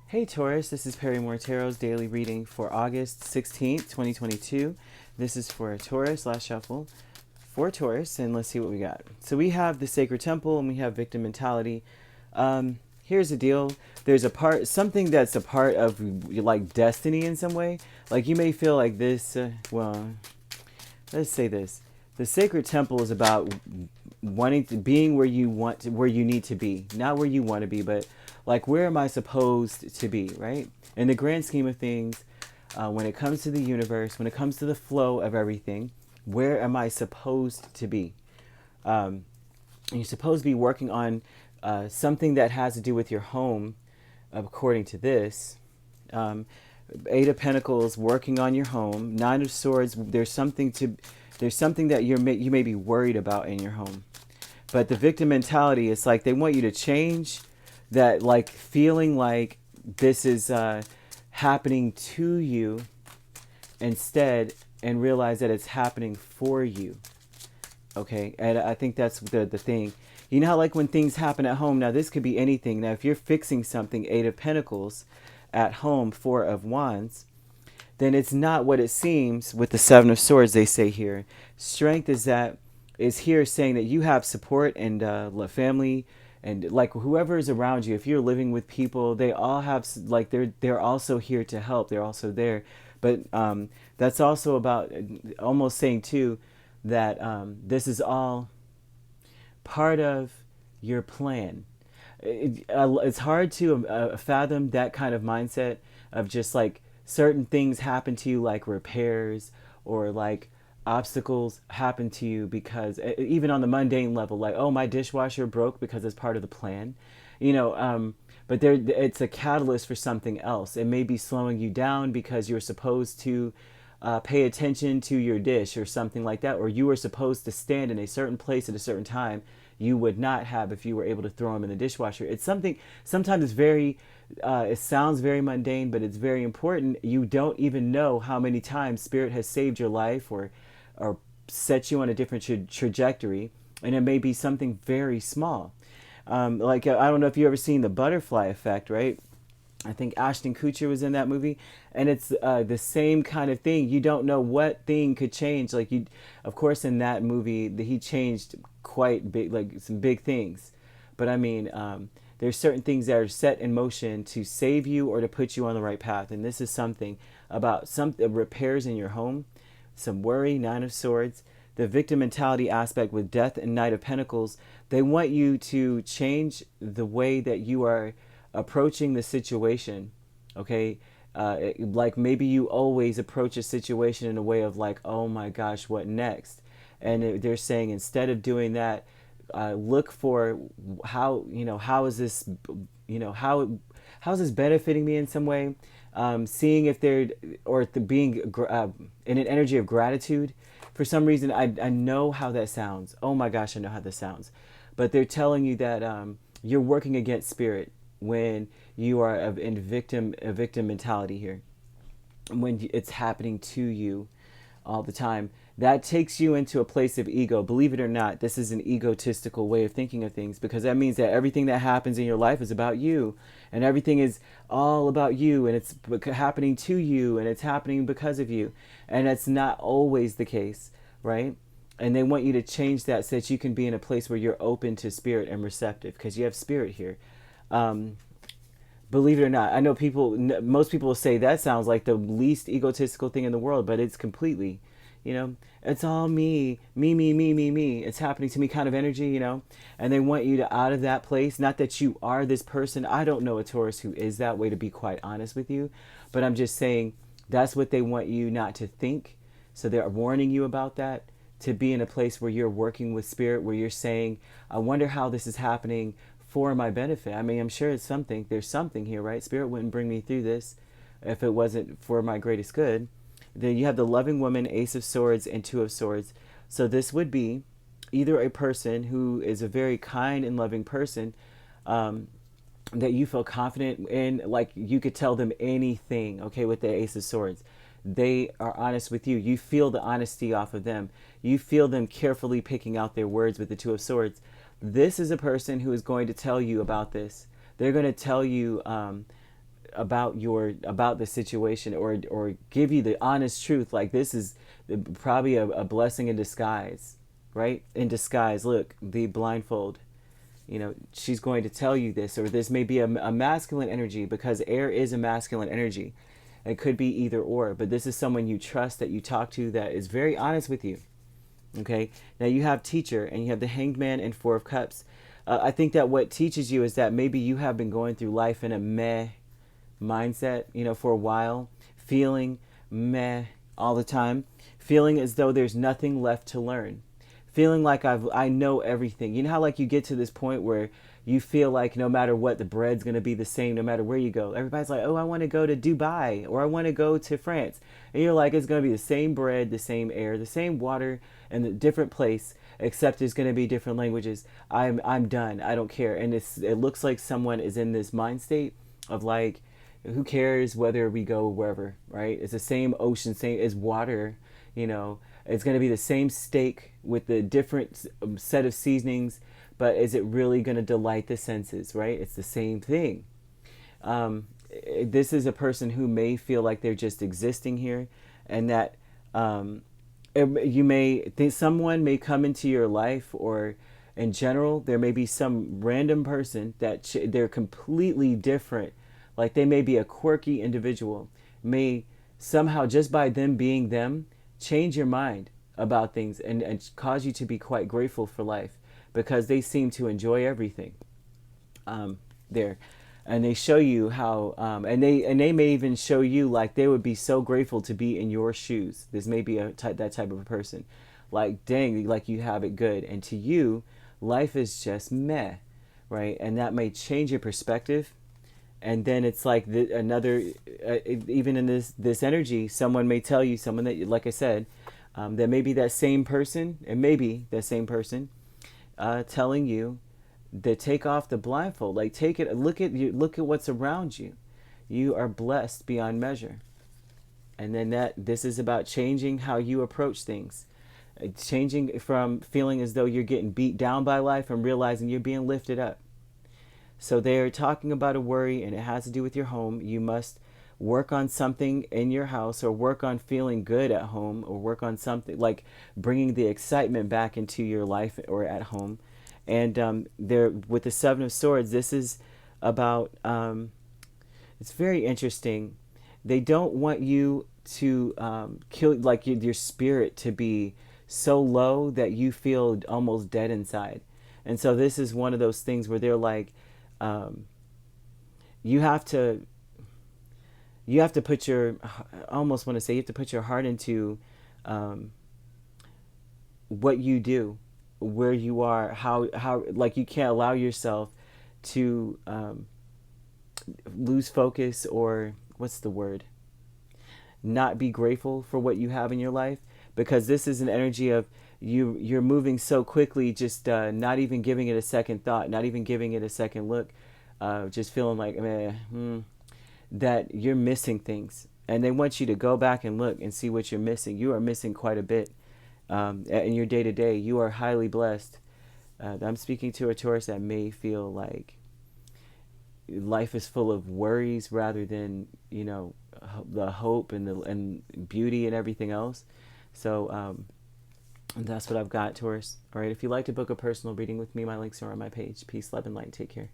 Hey Taurus, this is Perrymore Tarot's daily reading for August 16th, 2022. This is for a Taurus last shuffle for Taurus, and let's see what we got. So we have the Sacred Temple and we have victim mentality. Here's the deal. There's something that's a part of like destiny in some way. Like you may feel like this, let's say this. The Sacred Temple is about wanting to being where you where you need to be. Not where you want to be, but like where am I supposed to be, right? In the grand scheme of things, when it comes to the universe, when it comes to the flow of everything, where am I supposed to be? You're supposed to be working on something that has to do with your home, according to this. Eight of Pentacles, working on your home. Nine of Swords, there's something that you may be worried about in your home. But the victim mentality, it's like they want you to change that, like feeling like this is happening to you instead, and realize that it's happening for you. Okay, and I think that's the thing. You know how like when things happen at home, now this could be anything. Now if you're fixing something, Eight of Pentacles at home, Four of Wands, then it's not what it seems with the Seven of Swords, they say here. Strength is here saying that you have support and family and like whoever is around you. If you're living with people, they all have like they're also here to help. They're also there. But that's also about almost saying too that this is all part of your plan. It's hard to fathom that kind of mindset of just like certain things happen to you, like repairs or like obstacles happen to you because even on the mundane level, like, oh, my dishwasher broke because it's part of the plan, but it's a catalyst for something else. It may be slowing you down because you're supposed to pay attention to your dish or something like that, or you were supposed to stand in a certain place at a certain time you would not have if you were able to throw them in the dishwasher. It's something, sometimes it's very, it sounds very mundane, but it's very important. You don't even know how many times Spirit has saved your life or set you on a different trajectory, and it may be something very small. I don't know if you ever seen The Butterfly Effect, right? I think Ashton Kutcher was in that movie, and it's the same kind of thing. You don't know what thing could change. Like of course, in that movie, he changed quite big, like some big things. But I mean, there's certain things that are set in motion to save you or to put you on the right path. And this is something about some repairs in your home, some worry, Nine of Swords, the victim mentality aspect with Death and Knight of Pentacles. They want you to change the way that you are approaching the situation. Okay, like maybe you always approach a situation in a way of like, oh my gosh, what next? And they're saying instead of doing that, look for how is this, how is this benefiting me in some way? Seeing if they're, or being in an energy of gratitude. For some reason, I know how that sounds. Oh my gosh, I know how this sounds. But they're telling you that you're working against Spirit when you are in a victim mentality here, when it's happening to you all the time. That takes you into a place of ego. Believe it or not, this is an egotistical way of thinking of things, because that means that everything that happens in your life is about you, and everything is all about you, and it's happening to you, and it's happening because of you. And that's not always the case, right? And they want you to change that so that you can be in a place where you're open to Spirit and receptive, because you have Spirit here. Believe it or not, I know most people will say that sounds like the least egotistical thing in the world, but it's completely, it's all me, me. It's happening to me kind of energy, and they want you to out of that place. Not that you are this person. I don't know a Taurus who is that way, to be quite honest with you, but I'm just saying that's what they want you not to think. So they're warning you about that, to be in a place where you're working with Spirit, where you're saying, I wonder how this is happening for my benefit. I mean, I'm sure it's something. There's something here, right? Spirit wouldn't bring me through this if it wasn't for my greatest good. Then you have the loving woman, Ace of Swords, and Two of Swords. So this would be either a person who is a very kind and loving person that you feel confident in, like you could tell them anything, okay, with the Ace of Swords. They are honest with you. You feel the honesty off of them. You feel them carefully picking out their words with the Two of Swords. This is a person who is going to tell you about this. They're going to tell you about the situation, or give you the honest truth. Like, this is probably a blessing in disguise, right? In disguise. Look, the blindfold. She's going to tell you this, or this may be a masculine energy, because air is a masculine energy. It could be either or, but this is someone you trust, that you talk to, that is very honest with you. Okay. Now you have teacher, and you have the Hanged Man and Four of Cups. I think that what teaches you is that maybe you have been going through life in a meh mindset, for a while, feeling meh all the time, feeling as though there's nothing left to learn, feeling like I know everything. You know how, like, you get to this point where you feel like no matter what, the bread's going to be the same no matter where you go. Everybody's like, oh, I want to go to Dubai, or I want to go to France. And you're like, it's going to be the same bread, the same air, the same water, and a different place, except there's going to be different languages. I'm done. I don't care. And it looks like someone is in this mind state of like, who cares whether we go wherever, right? It's the same ocean, same as water, It's going to be the same steak with the different set of seasonings, but is it really going to delight the senses, right? It's the same thing. This is a person who may feel like they're just existing here, and that you may think someone may come into your life, or in general, there may be some random person that they're completely different. Like, they may be a quirky individual, may somehow, just by them being them, change your mind about things, and cause you to be quite grateful for life, because they seem to enjoy everything there. And they show you how, and they may even show you like they would be so grateful to be in your shoes. This may be that type of a person. Like, dang, like, you have it good. And to you, life is just meh, right? And that may change your perspective. And then it's like even in this energy, someone may tell you, someone that, like I said, that may be that same person, and maybe that same person telling you to take off the blindfold. Like, take it, look at what's around you. You are blessed beyond measure. And then this is about changing how you approach things. Changing from feeling as though you're getting beat down by life, and realizing you're being lifted up. So they're talking about a worry, and it has to do with your home. You must work on something in your house, or work on feeling good at home, or work on something like bringing the excitement back into your life or at home. And there, with the Seven of Swords, this is about, it's very interesting. They don't want you to kill, like, your spirit to be so low that you feel almost dead inside. And so this is one of those things where they're like, you have to put your, I almost want to say, you have to put your heart into what you do, where you are, how like, you can't allow yourself to lose focus, or what's the word, not be grateful for what you have in your life, because this is an energy of you're moving so quickly, just not even giving it a second thought, not even giving it a second look, just feeling like, that you're missing things. And they want you to go back and look and see what you're missing. You are missing quite a bit in your day-to-day. You are highly blessed. I'm speaking to a Taurus that may feel like life is full of worries rather than, the hope and beauty and everything else. So that's what I've got, Taurus. All right, if you'd like to book a personal reading with me, my links are on my page. Peace, love, and light. Take care.